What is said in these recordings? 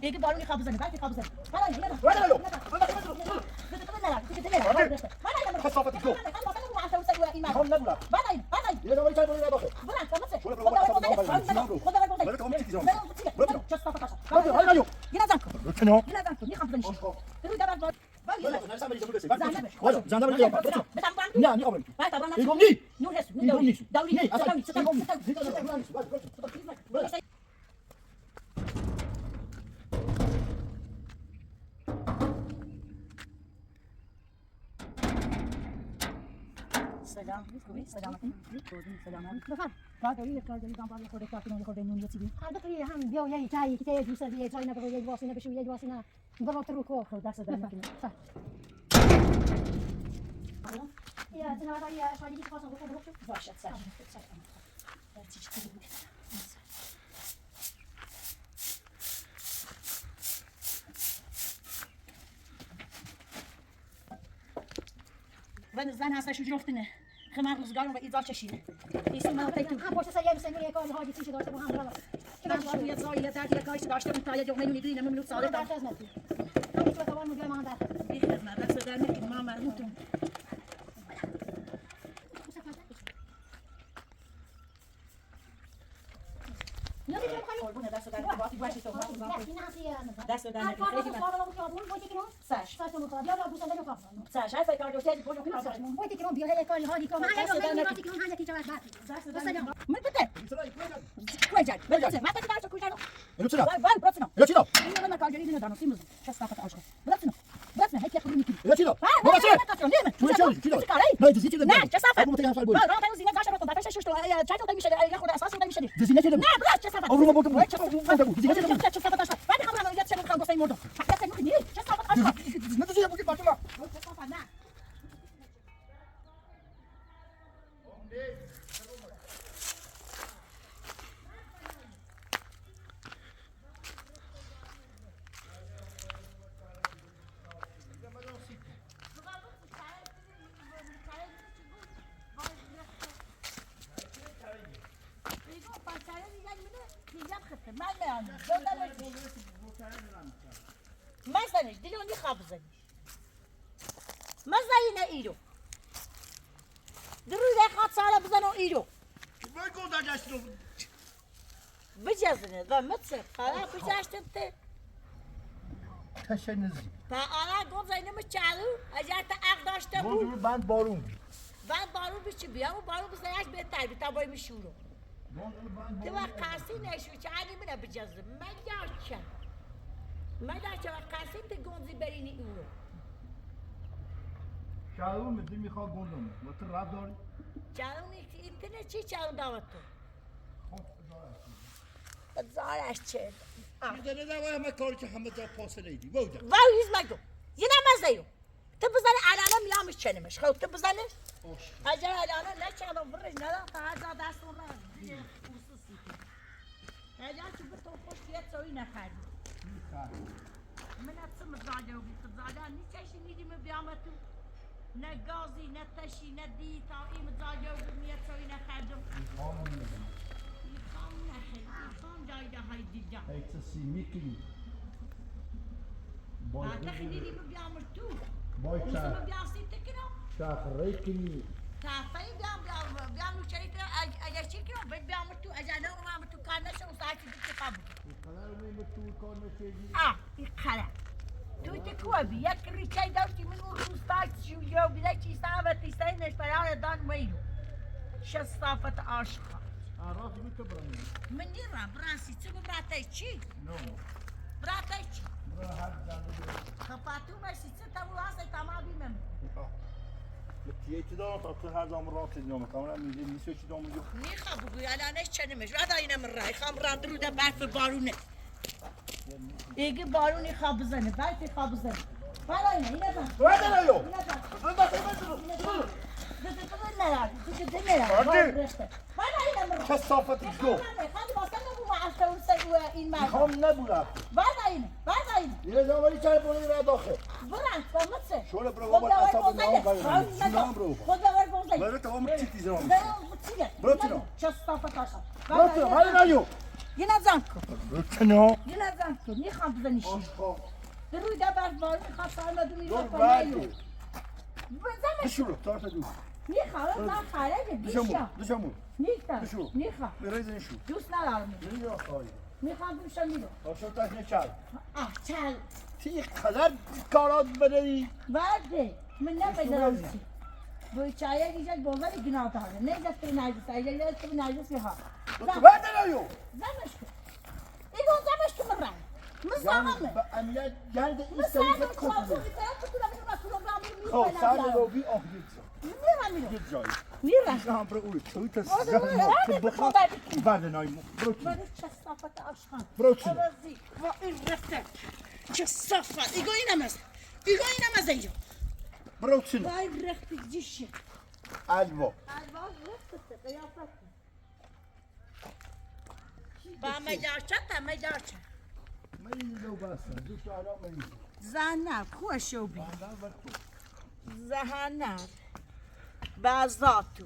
دیگه بارونی خواب بزنه بعد خواب بزنه من وين خصافتك جو هم نبلا يا لو يجي بقول داخل شو لو سلام خوبی سلامتی سلام بخیر کاری دام بالا خورده کافی خورده نون یه چیزی البته هم بیا یه چایی که یه دوست یه چای نبره یه واسه نبشه یه واسه نه برات رو کو خود دست در نکنه یا جناب یا شادی که خواستم بخوام باشه سر و زن هستش جفتنه خمر روزگارم و ایزا چشیده ایسی من فکر هم باشه سریع بسنگی یک کاری حادی چیزی داشته با هم برام که من شروع یه زایی درد یک کاری داشته بود تا یه جمله میدونی نمیدونم ساده درد از نتی همین تو توان مدیر من در این خدمت دست در میکنم ما مربوطم نه دیگه میخوام قربون دست در باقی باشی تو دست در هر کار رو کارو خیابون وقتی که ساش ساعت میخواد یا لا بوسنده میخواد ساش هر فکر جو تیز بوجو کنم وقتی که بیا هی کاری حالی کنم هر یه وقتی که هر یکی جواب بعد من بده کجا بده ما بده داشت کجا اینو چرا وای براتنا اینو چرا اینو من کارگری ندارم سیمز چه صافت عاشق براتنا هیچ خبری نیست اینو چرا بابا چه تو چه نه دزی چه نه چه صافت ابو متيان فالبول لا راه زينه داش راه دافع شو تشايتو دا مشي ياخذ اساس ولا مشي دزي نتي لا بلاش چه صافت ابو ما بوتو دزي نتي چه صافت داش بعد خبر انا يتشم كان بسيموردو حتى تني چه صافت عاشق نتي ابو فاطمه چه صافت نه مثلا دلونی خواب زنی مثلا ایرو درو خاط سالا بزنو ایرو بگو داشتم بجزنه و متصل خلا بجاشتم ته تشنزی تا آلا گفت اینم چالو اگر تا عقد داشته بود بونجور بند بارون بعد بارون بچه بیام و بارون بزنیش بهتر بی تا باید میشورو تو وقت قاسی نشو چانی منه بجزم مگر چه وقت قاسی ته گونزی برینی اونو شاو مدی میخواد گندم وقت راه داری چالو اینترنت چی چالو دعوت تو خب زارش چه میدونه نه ما کاری که همه جا فاصله ایدی وجا واو هیز مگو یه نمازیو تو بزنی الانا میامش چنمش خب تو بزنی اگر الانا نچالو برش ندارم تا هزار دست اون را اگر چی بتو خوش یه سوی نخردی من اصلا مزاجه و بیت مزاجه نیچه نیدیم بیامتو نه گازی نه تشی نه دی تا این مزاجه و بیت سوی نخردم میخوام میخوام جایده های دیجا هیچ سیمیکی تاخی نیدیم بیامتو بای اوسم بیاسی تکنو شاخریکی تافهی بیام چریت اگر چی کنم بیامتو اگر نه اونم تو کار نشه و ساعتی دیگه قبول قرار می تو کار نشدی این خلا تو تکوا بی یک ریچای داشتی من اون روستاک شویو بیده چی صاحبتی سینش برای دان میرو شو صافت عاشقا راست می تو برمی من نیرم براسی چه براتای چی؟ نو براتای چی؟ برا هر جانب خپاتو باشی چه تا واسه تمام بیمم متیه چی دارم تا تو هر زمان راه تدیام کاملا میگه نیست چی دارم میگه میخوام بگوی الانش چنمش راه اینم رای خام راند رو ده برف بارونه دیگه بارونی خواب بزنه برفی خواب بزنه بالا اینه اینه بزن وای دلو کثافت جو میخوام نبودم یه زمانی چند بولی را داخل شوله برو بابا اصاب نام باید نام برو برو تو هم چی تیزم برو تینو برو تینو ولی نیو یه نزن کن روتنا یه نزن کن میخوام بزنیش آشقا به روی دبر بار میخوام سالمه دو دور میخوام برگی بزنش بشورو تارت دو میخوام من خرجه بیشم دوشمون نیستم بشو. میخوام بریزن شو دوست ندارم بری یا خواهی میخوام دوشم میرم آشقا تکنه چل چل تی قدر کارات بدهی ورده من نمیدارم چی بوی چایه دیجت باور گناه داره نیجت به نجس ایجت به نجس میها تو بدنایو زمش کن ایگو زمش کن من رنگ مزاحمه با امیت گرد این مثلا سریفت تو کنه خب خب سر رو بی آه میرم یه جایی میرم زن برو اوی توی تا آره، زن آره، تو بخواه آره. بدنای ما برو چی برای چه صافت عشقان برو چی عوضی و این رفته چه صافت ایگو اینم از ایگو اینم از اینجا برو چی وای رفته جیشه الوا الواز رفته قیافت با مجاچه من این دو بستم دو شهرها من زنب خوشو بی بندر و تو زهنب بعضاتو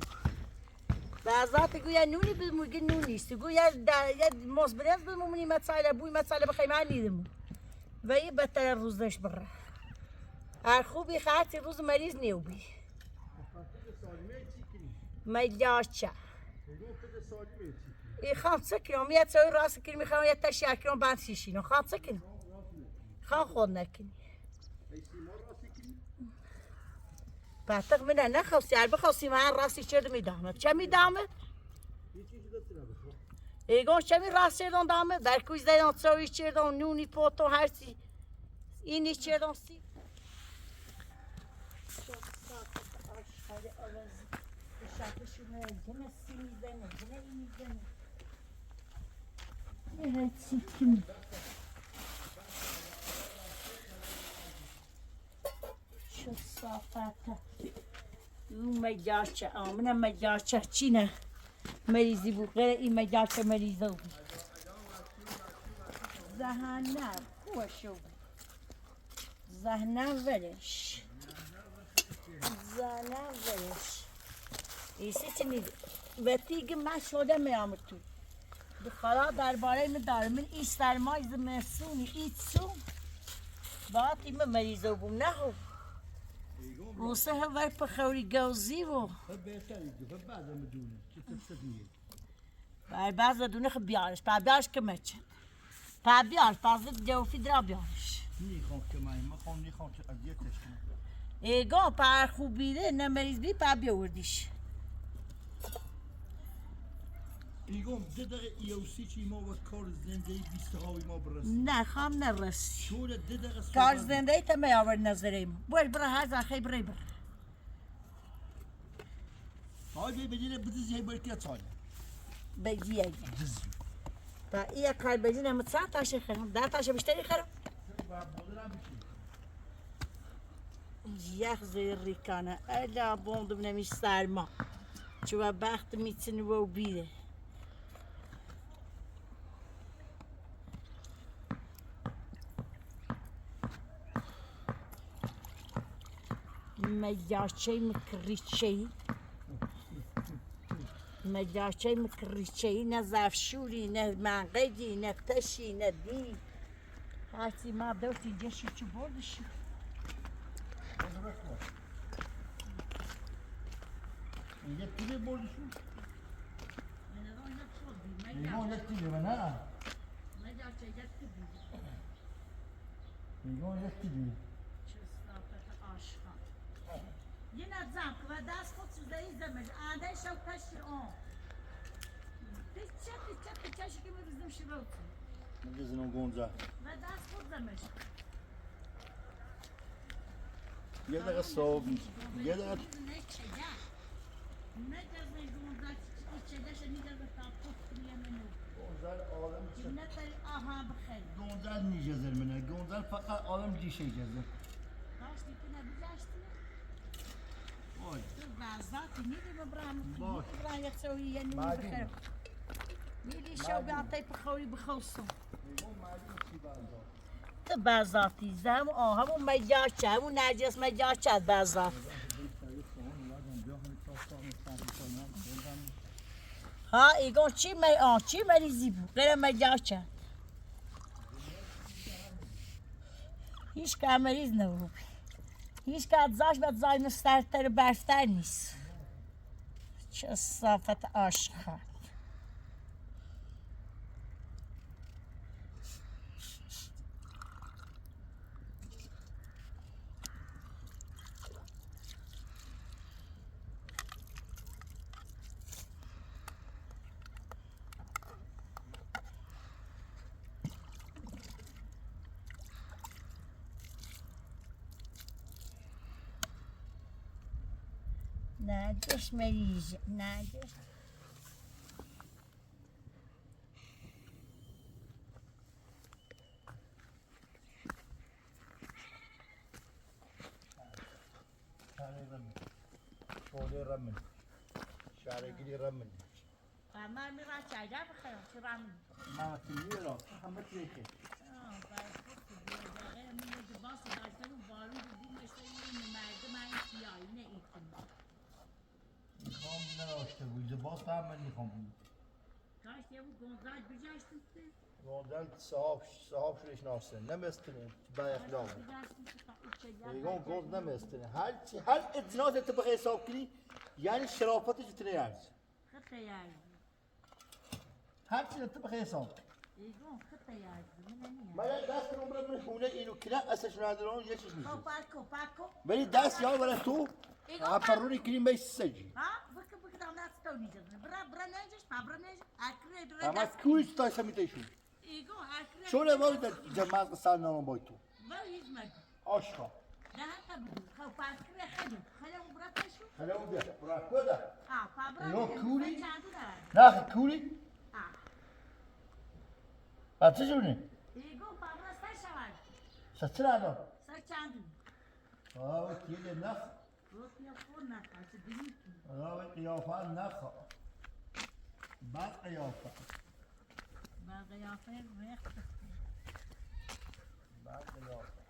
گویا نونی بمون گه نون نیست گویا یه مصبرز بمونی مسائل بوی مسائل بخیم نیدم و یه بهتر روزش بره هر خوبی خاطی روز مریض نیو بی مجاچه ای خان سکرم یه تسوی راست کنی میخوام یه تشی اکرم بند شیشینو خان سکنی خان خود نکنی بعد من نخواستی هر بخواستی من راستی چه میدامه چه میدامه ایگون چه می راستی دامه در کویز دیدم تسوی چردم نونی پوتو هر چی اینی چردم سی شو صافته اون مجاچه آمنه مجاچه چی نه مریضی بود غیر این مجاچه مریضه بود زهنم خوشو بود زهنم ورش زهنم ورش ایسی چی نیده وقتی من شده میامد تو بخدا درباره من دارم من ای سرمای زمستونی ای سون باید این مریضه بوم نه خوب روسه هوای پخوری گوزی و بر بعض دونه خب بیارش بر بیارش که مچه بر بیارش بعض جوفی درا بیارش نیخوام که من نیخوام که اذیتش کنم ایگا پر خوبیده نمریز بی پر بیاوردیش ایگم ده دقیقه ایوسی چی ما و کار زنده 20 هاوی ما برسیم نه خام نرسی شوره ده دقیقه کار زنده ای تا میآورد نظریم بول برا هر خیلی بری بر های بی بدیره بدیزی های برکیه چاله بگی ایگه تا این کار بگی نمت ساعت تاشه خرم 10 تاشه بیشتری خرم یخ زیری کنه الا بوندم نمی سرما چوه بخت میتونی و بیره مجاچه مکریچهی نه زفشوری نه منقدی نه تشی نه دی هرچی ما دوستی جشی چو بردشی اینجا تیره بردشون ایگون یک تیره و نه ایگون یک تیره یه نزم که و دست خود سوزه ای زمش آنده شو تشی آن تیچه که می بزنم شروع نگزنم گونزه و دست خود زمش یه دقیقه صاحب نیست یه دقیقه گونزه نیجزر منه گونزه فقط آدم جیشه جزر وای میلی شو بیانتای پخوری بخوستم تو بازاتی زم همون مجاچه همون نجس مجاچه بازات ها ایگون چی مریضی بود غیر مجاچه هیچ که مریض نبود هیچ که ازش باید زای مسترتر برفتر نیست چه صافت عاشقان نجش مریض نجش شعله رمل شعرگیری رمل من میرم چایده بخیرم چی رمون ما تیمی را همه تیخه میخوام نداشته بود لباس هم من میخوام کاش یه بود گنزد بجاشتیم گوندل صاحب شدش ناسته نمیستنه با اخلاق ایگون گوند نمیستنه هر ادناز انت بخیر حساب کنی یعنی شرافتش اتنه یارز خطه یارز هر چی انت بخیر حساب ایگون خطه یارز من دست کنم برای من خونه اینو کنه اسش ندارم یه چیز میشه خب پاکو ولی دست یاد برای تو پرونی کنی میش سجی ها بک دام دست تو نیست برا نجش برا نجش اکره اما کویش تا سمیتشون ایگون اکره شونه وای در جماعت قصال نام باید تو ولی هیزمد آشقا نه تا بود خب پاکره خدیم برا پشو خلاه بیا برا کدا برا ایگون کولی چند داره نه کولی بچه جونه ایگون برا سر شود سچه ندارم سر چند کیه نخ روتیا فور نخواهد دیگه قیافه نخ بعد قیافه با قیافه وقت بعد قیافه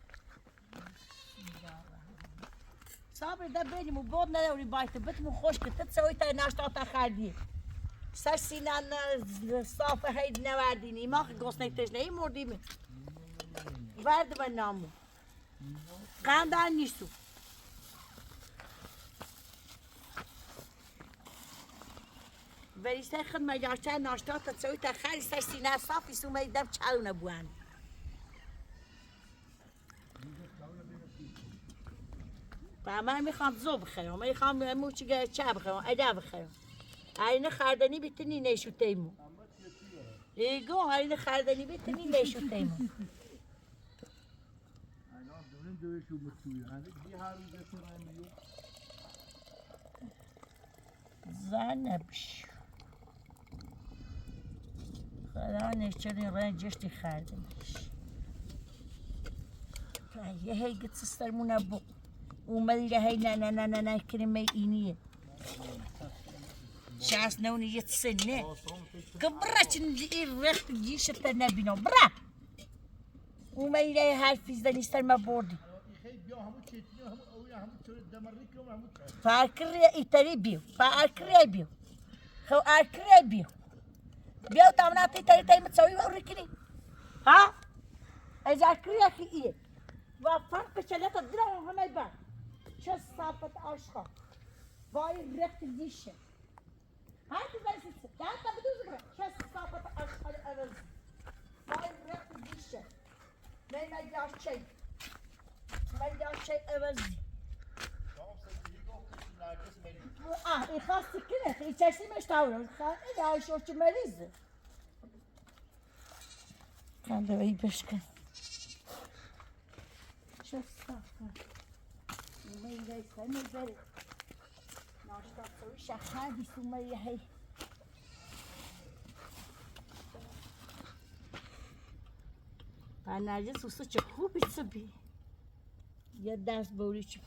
صابر ده بریم و بود نداری بایت بتمو خوش که تسوی تا ناشتا تا خردی سر سینان صافه هید نوردینی ما گوست نکتش نهی مردیم ورد و نامو قندان نیستو ولی سر خود مجارچه ناشتا تا تسوی تا خردی سر سینان صافی سو میدم چلو نبوان من میخوام زو بخرم میخوام موچی چه بخرم ادا بخرم اینه خردنی بیتنی نشو تیمو ایگو اینه خردنی بیتنی نشو تیمو زنبش خدا نشچنی رنجشتی خردنیش یه هی گت سسترمونه بو اومدی له هی نه کلمه اینیه شاس نونی يتسنى كبرت نجي الريخ تجي شتا نبينو برا وما يلاقي هاي في زنيستر ما بوردي فاكر يتربيو خو أكربيو بيو تامناتي تري متسوي وركني ها إذا أكري أخي إيه وفرق شلات الدرا هم يبان شو صافت أشخاص باي الريخ تجيشه هاي تبى لا تبدو زبرة شو صافت أشخاص أرز باي الريخ تجيشه ما يجار شيء أرزي يخاص كده يتشي مش تعاون إذا شوش مريض كان ده يبشكن شو صافت وما يجي سنة ناشتا تسوي شخادي سمية هي أنا جالس وصلت خوب تسبي يا داس بوريش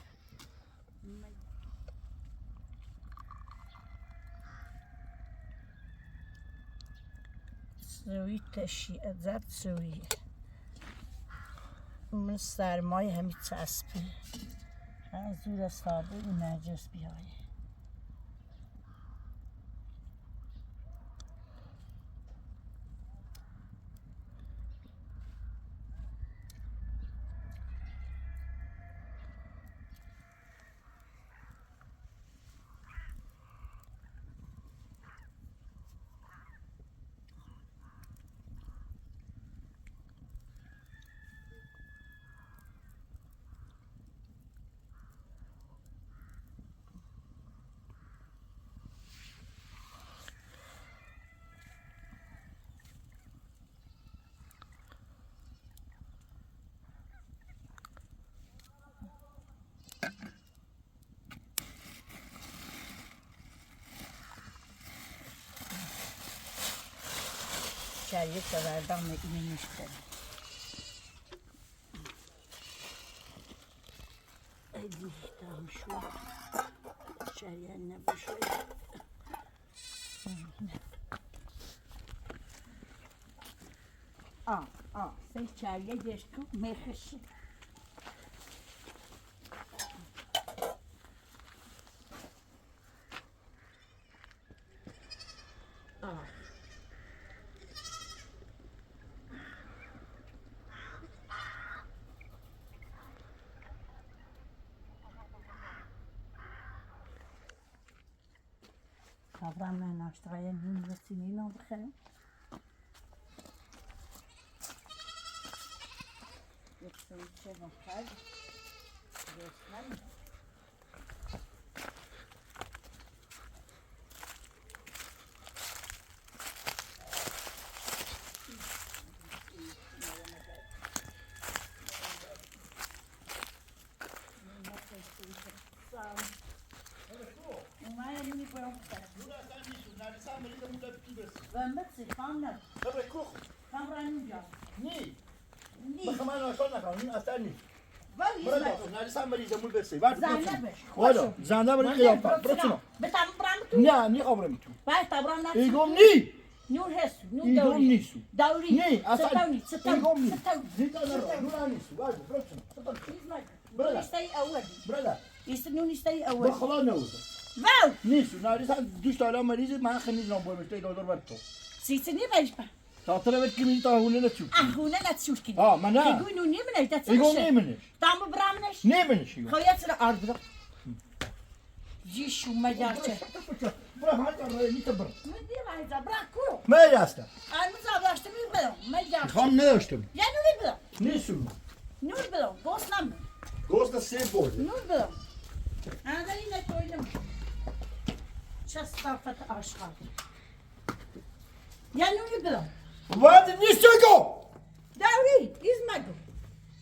تسوي تشيء ذات تسوي من سرمای همین چسبه از زور صابون نجس بیای چریه سوردم اینو نشتن ایدی تام شو چریه نباشه سه چریه گشتو میخشی صبرم نه ناشتای نون رسینی نو بخرم یک سویچه بخر گشتن Ben met zich van net. Dat heb ik kocht. Van Ranija. Nee. Niet. Maar ga maar naar zon gaan. Niet als dat niet. Wel is Brada, het. naar de samen moet best zijn. Zaynep. Voilà. Zanda ben ik heel pa. Protsima. Betam bram tu. Nee, niet over hem toe. Bij tabram na. Ik kom niet. Nu hes. Nu Ik kom dauri. niet zo. Dauri. Nee, als Zet dat nou niet. Zet nou ik kom niet. niet. Zet nou niet. Zit aan de rug. Doe nou niet zo. Wacht, protsima. Nu is hij ouder. Brada. Is het nu is hij We ouder. gaan nou. Wel. Niet zo. Nou, dit is dus maar is het maar geen niet nog boven steeds door wat toch. Ziet ze niet bij je. Dat er werd kimi ta hoe net zo. Ah, hoe net zoeken. Ah, maar nou. Ik doe nu niet meer. Dat Ik kom niet meer. Tam bram niet. Nee, men is. Ga je het naar aarde. Jishu majarche. Bra, haat er niet te bra. Met die wij dat brak koe. Maar ja, sta. Aan moet dat was te meer wel. Majarche. Gaan neustem. Ja, nu niet wel. Niet zo. Nu wel. Gos nam. Goes dat zeer voor. Nu wel. Ah, dat is net ooit. Chasta fat aşkar. Ya nu wel. Wat niet zo go. Dauri, is mago.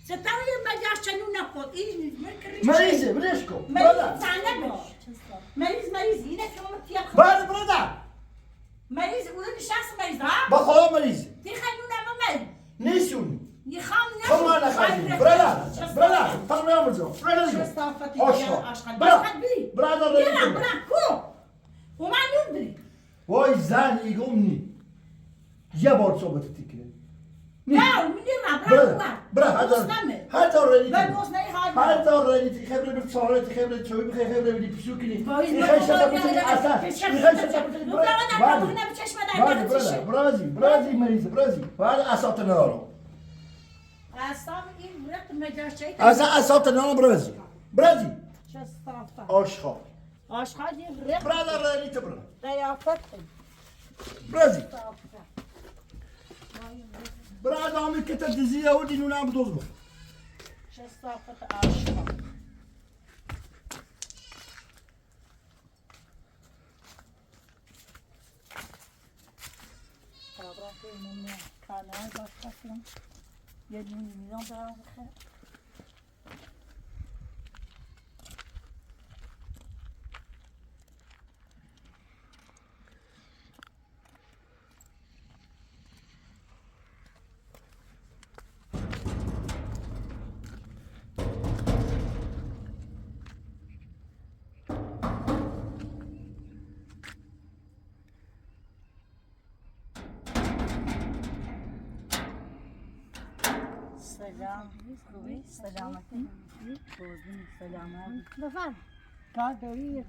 Ze tauri majarche nu na pot. Is niet meer. Marize, Bresco. Marize, sana boş. Marize, yine kımı tiyap. Waar brada? Marize, ulan şahs Marize ha? Bak hala Marize. Die gaat nu naar mij. Niet zo. Die gaan naar Kom maar naar gaan. Brada. Brada. Pak me aan zo. Brada zo. Chasta fat Aşka. aşkar. Brada. Biri. Brada Ya da. bırak ku. Uma nu biri. Vay zan igom ni. Ya bor sohbet tikre. Ya, minira, Brada. bırak. Brada. Hadi oraya. Ben Bosna'yı hayır. Hadi oraya. Ik heb er een psalm, ik heb er een çoğu, ik heb er die bezoeken niet. Boys, Ik no, ga no, je no, dat no, moeten no, asa. no, Ik ga je dat moeten. Nu ben ik Waar? nog naar çeşmeden. Waar? Brada. Brazi. Brazi Marize. Brazi. Waar asat en euro. Asam in bırak majarche. Asa asat en euro Brazi. Brazi. Chasta fat. Aşka. Aşkar diye bırak. Brada oraya niet te bra. Kıyafet. Brazi. Brada amik het diziye o di nuna bedozma. Chasta fat aşkar. Bırakayım ya. Kanal başkasına. 7 milyon daha bakar. Selam. خوبی؟ سلامتی؟ قربون سلامت. بفرم. کار داری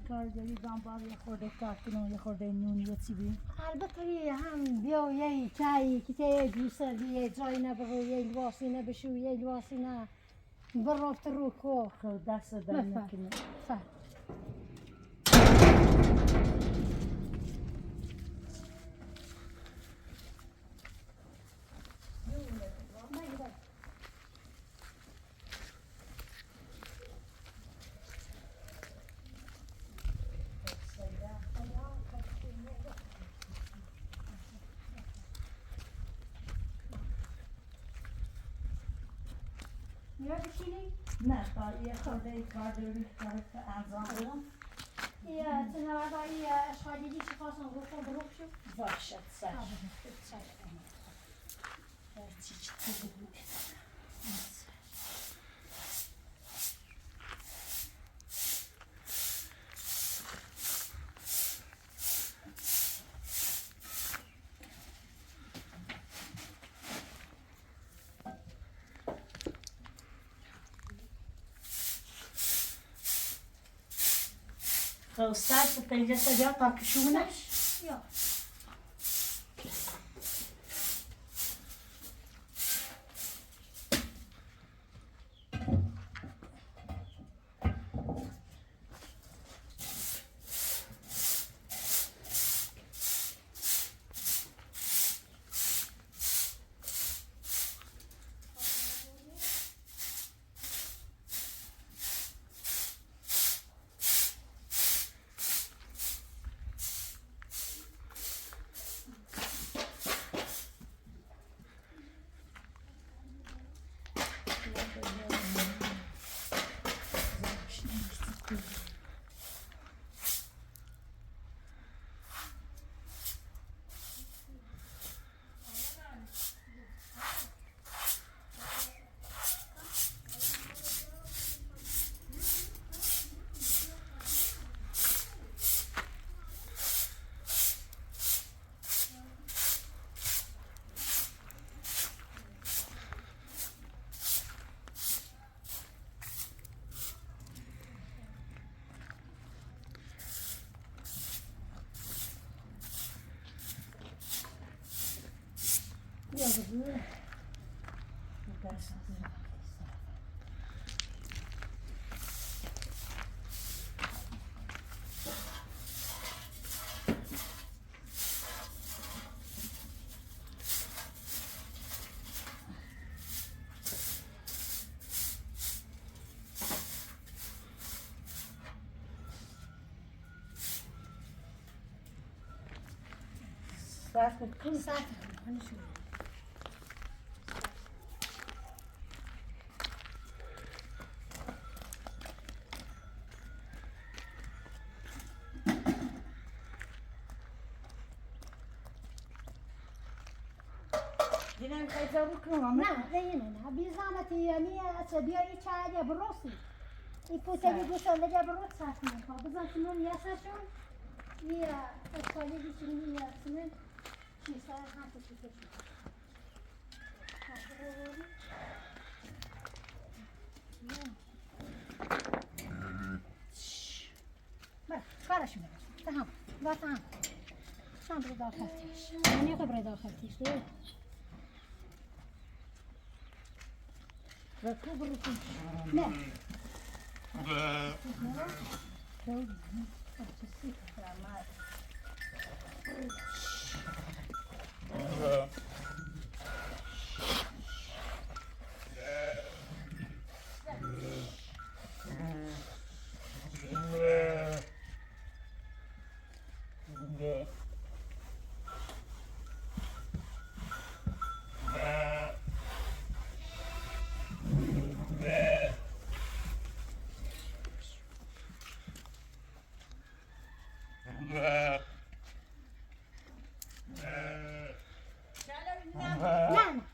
دنبال یه خورده کار کنم یه خورده نون یه چیزی. البته هم بیا یه چایی که یه جوسه یه جای نبرو یه لباسی نبشو یه لباسی نه برافت رو کو خود دست دارم نکنه. فر یا بشینی؟ نه یه خورده کار داری کار انجام بدم. یا تنوع اشغالی دیشی خواستم گفتم بروح شو باشه سر. Ustaz, tem já sabia tá que chuna? Ja. Ja, gebeuren. Staat met koen. دیدم که جواب کنم. نه نه بی زحمتی یعنی بیایی چای بروسی این پوتلی گوشنده بروت ساختن تا بزن کنون یاسشون یا اصالی بیشتری یا سمن چیزا هست چیزی بله کارش میکنه تمام با تمام شام برای داخلتیش یعنی خب برای داخلتیش نه نه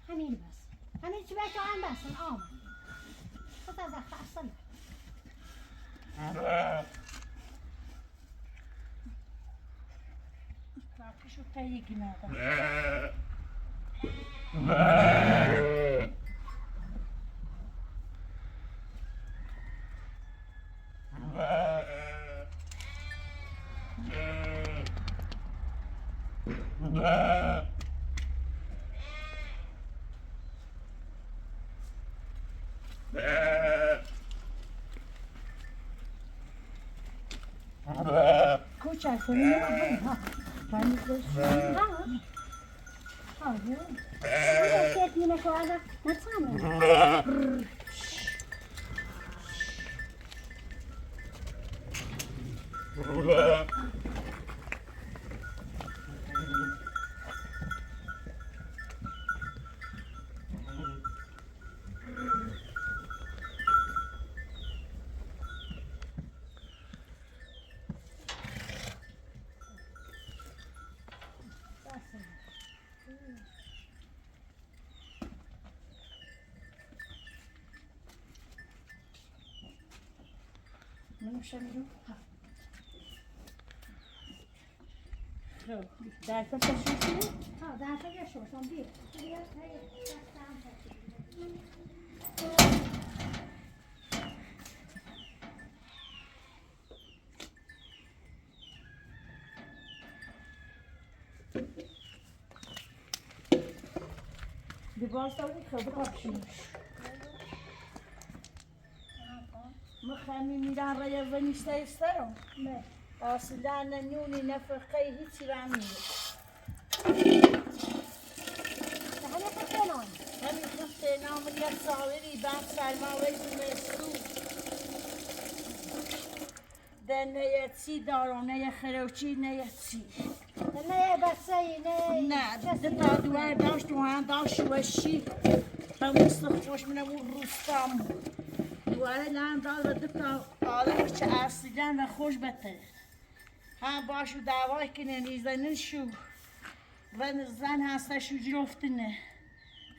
همین بس همین چی بچه هم بسن آم خود از اصلا کارکشو تایی گیمه کوچه کنی ها پانی داشت ها کیت می‌کنه که آدم نتامه منو شمیرو خب در تا شوشی ها در تا یه شوشم بیر بیا Depois está ali, que rapidinhos. مخمی میرن رای ونیسته استرم نه اصلا نمیونی نفقه هیچی رم نیست همه فکران همین خفته نام یک ساوری بعد سلمان ویزی مستو در نه چی دارم نه خروچی نه چی نه بسایی نه دتا دوار داشت و هم داشت وشی همون خوش منم اون روستام دواره لام داد و دتا آدم چه اصلیدن و خوش بته هم باشو دعوای کنن ایزنن شو و زن هسته شو جرفتنه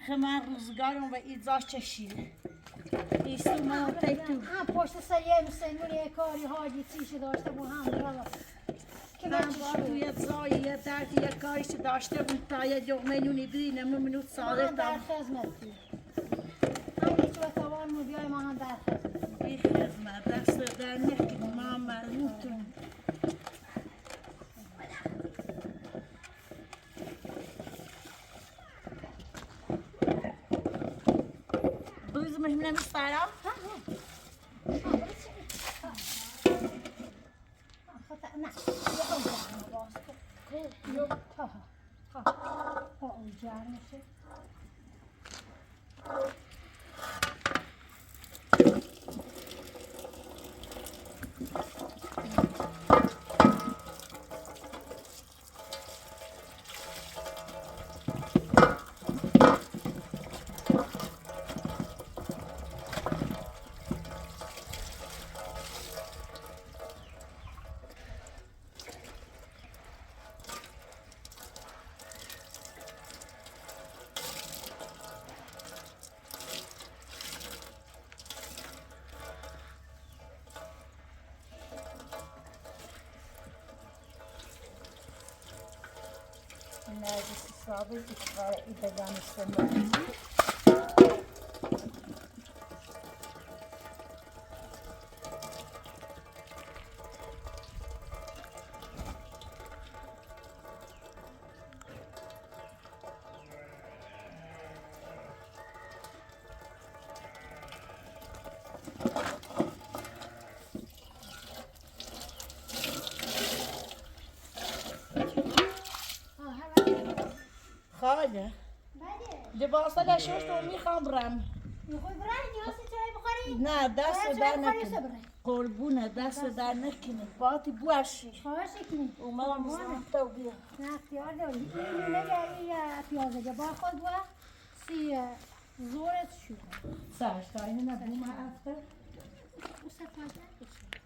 خمار روزگارم و ایزاش چشیده ایستو منو تکتو هم پشت سریه مسلمون یه کاری حاجی چیشی داشته بود هم برای که من باشو یه زایی یه دردی یه کاریش داشته بود تا یه جغمه نونی بینم منو ساده من در تام خدمتی هم هیچ وقت توان بیای ما هم در خدمتی بی خدمت دست در نکنی ما مرموتون بوزمش منم استارم نه یه اونجا باز کن ها اونجا میشه نرگس صابر اشغال ایدگان استمراری خاله بله لباسا داشتوش تو میخوام برم میخوای برای نیازی چای بخوری؟ نه دست چای در بخوری نکنه سبره قربونه دست در نکنه باتی بوشی خواهش کنی اومدم بزنم تو بیا نه اختیار داری این نگری پیازه با خود با سی زورت شو سرش تا اینه نبوم افته او سفاده بشه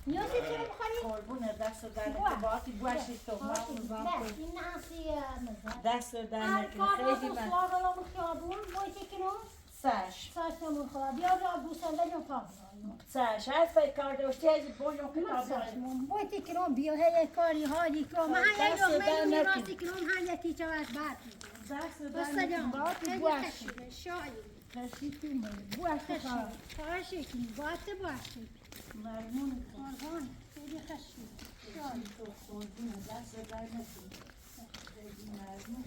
نیازی چای بخوری؟ قربونه دست در نکنه باتی بوشی تو من بزنم نه تو این ناسی مزد دست در نکنه خیلی من سوارلامون خیابون بایتی کنم سرش ساشتمون خدا بیا را بوسنده جون پاک سرش هر فکر کار داشتی از بایون که تابرم بایتی کنم بیا هی کاری حالی کنم من هی دست در لغمه نکن. میراستی کنم هر یکی چوز برد دست در بسته نکنه جان باتی خیلی بوشی خشیده شایی کسی تو من بوشی خشیده خواهشی کنی باته باشی مرمون قربان خیلی خشیده شایی تو قربونه دست در نکنه خیلی مرمون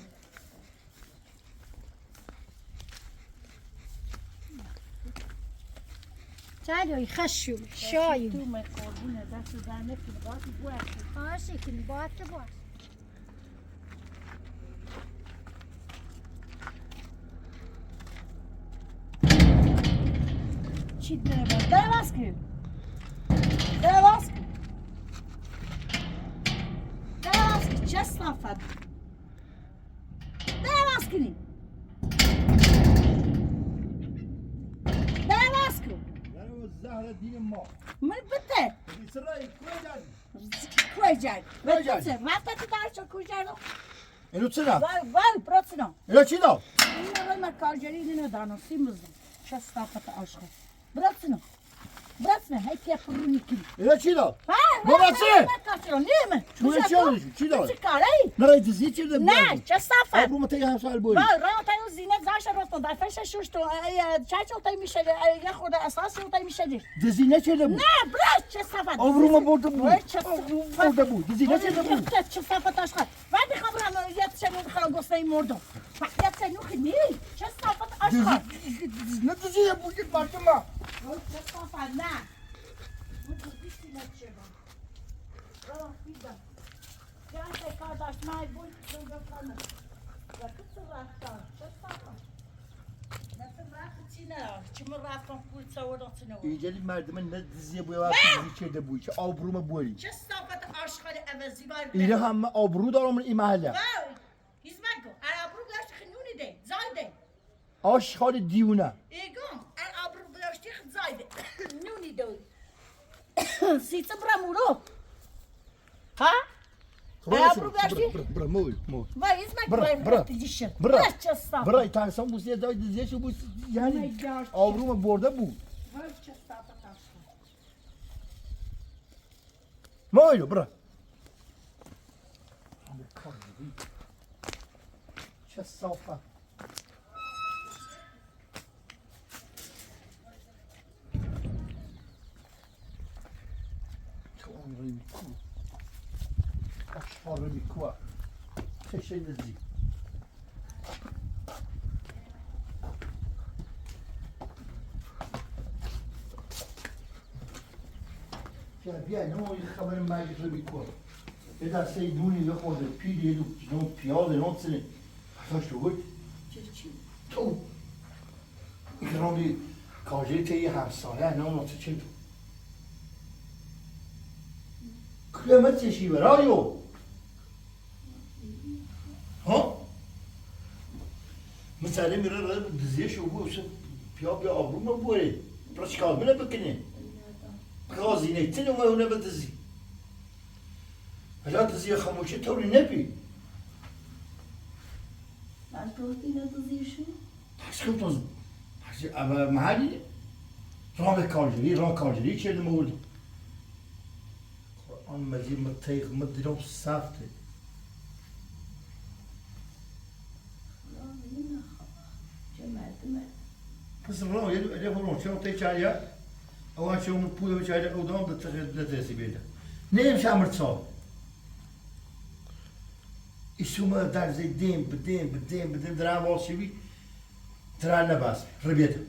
چای خشیده شایی تو من قربونه دست در نکنه باتی بوشی خواهشی کنی باته باشی چی داره باز کن باز کن چه صافت باز کنی باز کن یعنی زهر دین ما من بده اسرائیل کوی جاری کوی جای کوی جای. رفت دارچو کوی جای اینو چه نه؟ وای براتنا اینو چی داد؟ این آقای من کارگری ندانم سیمزم چه صافت عاشق براتنا هی که فرونی کی اینو چی داد؟ بابا چه؟ نیمه چی داد؟ چی کاری؟ نه دیزی چی داد؟ نه چه صافت آبرومو تایی هم سال بوری. وای راه تایو زینت زاش رفتن در فش شوش تو چه تای میشه یه خورده اساس تای میشه دیزی نه چه بود؟ نه برات چه صافت آبرومو برده بود. وای چه برده بود. دیزی نه چه بود؟ چه صافت عاشق وقتی خبرم یه چه میخوام گسته مرده وقتی چه نوخی نی چه صافت عاشق نه دیزی بود که برده ما. چه صافت نه اون تو بیشتی نچه با راه بیدم جان که کار داشت مای بود تو بکنم و تو چه رفتار چه صافت مثل رفت چی نه چی من رفتم پول سوارم چی نه اینجا مردم نه دیزی بود و دیزی چه بود که آبرومو بوری. چه صافت عاشق عوضی بار اینه هم آبرو دارم این محله. وای هیزمت کن ابرو داشت خنونی ده زایده آشغال دیونه. ایگم ابرو داشت زایده نونی دو سیت برامورو ها ابرو داشتی برا موی وای هیزمت برا برا برا چه صافت برا ترسان بوسی دای دیزی شو بوس یعنی آبرومو برده بود. وای چه صافت عاشق مویلو برا. چه صافه. تو اون روی کو. اشفار روی کو. چه نزی. بیا نو خبر مگه روی کو. یه دسته نونی یه خورده پیل یه دو پیاز نوتسنه. هفتاش تو بود. تو ایرانی کاجری تایی همسایه نه اون چه تو کلمت چشی برایو ها مثلا میره را دزیه شو بود پیا بیا آبروم بوره برای چیکار منه بکنه غازی نیتین و اونه بدزی حالا دزیه خموشه طوری نبی من گفتی ندازیشو پس کم اما محلی راه کارجری چیده مورد قرآن مجید متیق مدیرم سفته چه مردمه پس راه یه فرون چه وقتی چایا اول شو من پول بچایا او دام دتسی بیده نیم شامر صاب ایشوما در زیدیم بدیم درام واسیبی دران نباس ربيته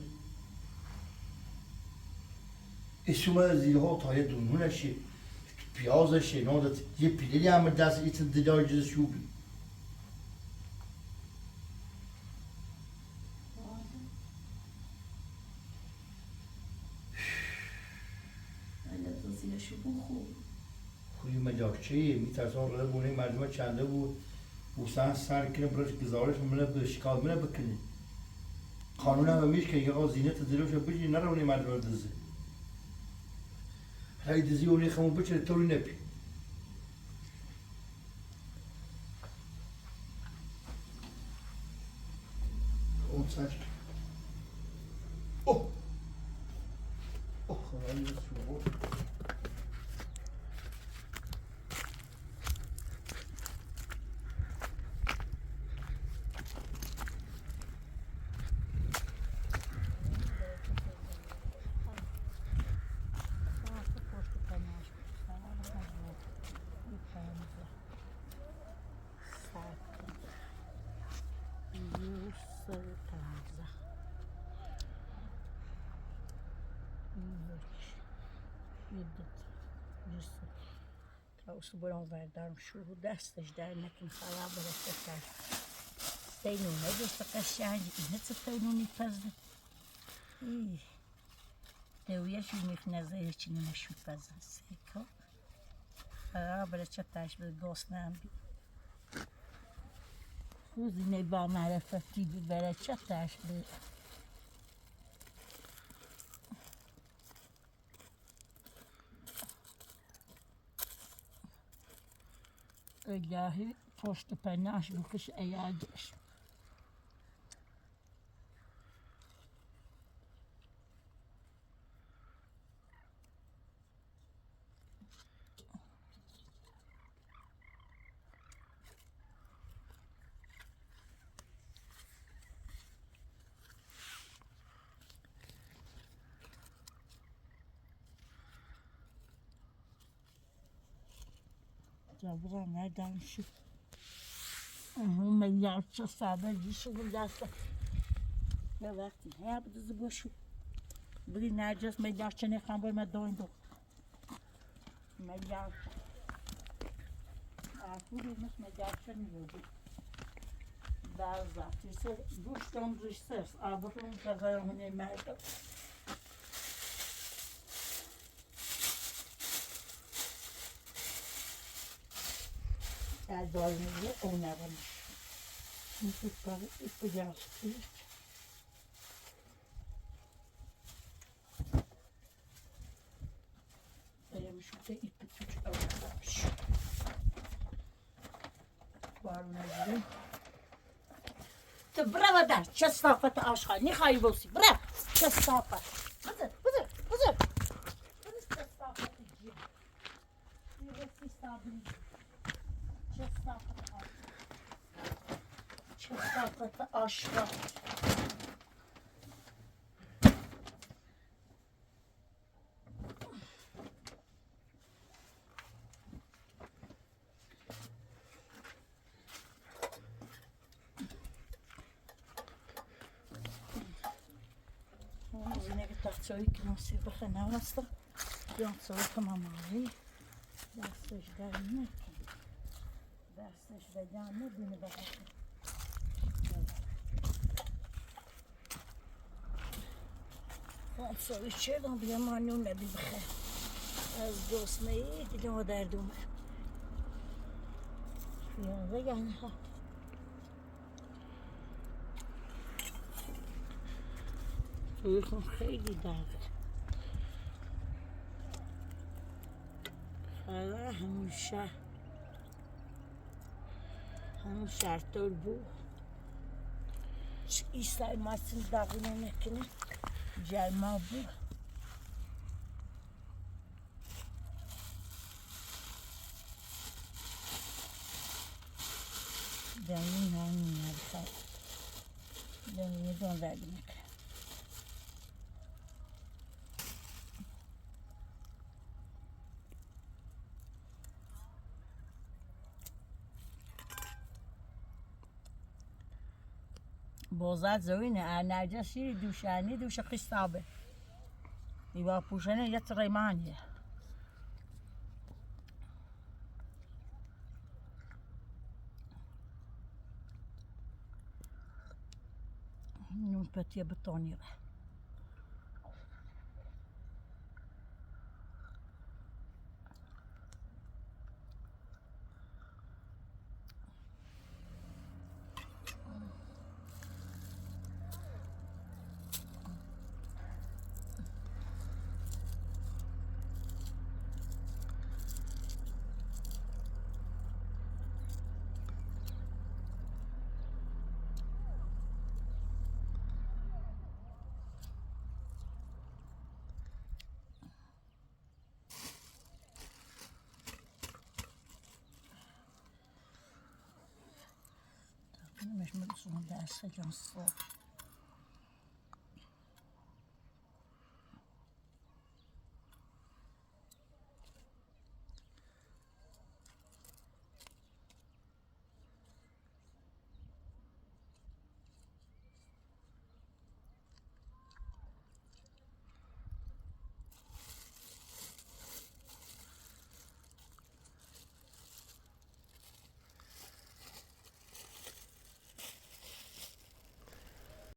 ایشوما زیرها تای دونونشی پیازشی نادت یه پیلی هم دست ایت دیدار جز شوبی خوی مجاکچه میترسان راه بونه مردم چنده بود بوسان سر کنه برای گزارش منه به شکال منه بکنی قانون هم میشه که یه زینت زیروش بجی نرونی مردم دزه هی دزی اونی خمون بچه طوری نپی اون ساچ اوه خدایی شو Trouxe o burão vai dar um churro destas, dar naquele palavra desta casa. Tem no meio desta caixinha, e nessa tem no me fazer. E eu ia filmar nas aí, tinha uma chupa seca. Palavra desta taxa, eu gosto na ambi. Cozinhei banana, fati, bibera, desta taxa. الهی پشت پناش بکش ایاجش Dobra, ne dam się. Miljardça sade dişi dasta. Ya vakti ne yaptınız bu şu? Bugün nereceğiz milyardça ne kan böyle doydu. Milyardça. Kurumuş milyardça ne oldu? Bazı. İşte duştan duşsuz. Aburun kazanımı ne merdi. Doymuyor, onların. Mutlulukları ipi yansıtıyor. Benim şurada ipi küçük almış. Var ne bileyim. Bravo da, çestafet aşağı, ne hayır olsun, bravo, çestafet. Hızır. Çestafet ediyor. Yürekli stabil. Çestafet aşağı. Yine bir tarçayı ki nasıl bakın ne varsa. Tarçayı tamamlayayım. Dersleşlerine. Dersleşlerine beni bakın. Tarçayı içeriden bir yamanım ne bir bakın. Az dostmayı dedim o derdim. Yanında yani ha. Uykum خیلی درده حالا همون شرطور بود ایستای ماسین داغونه نکنه جلما بود دنیی همین نبخواد دنیی دون دردی نکنه بازد زوینه نرجس شیری دوشانی دوش قصابه دیوا پوشنه یه تریمانیه نون پتیه بتونیه مش مدرسون درس جنس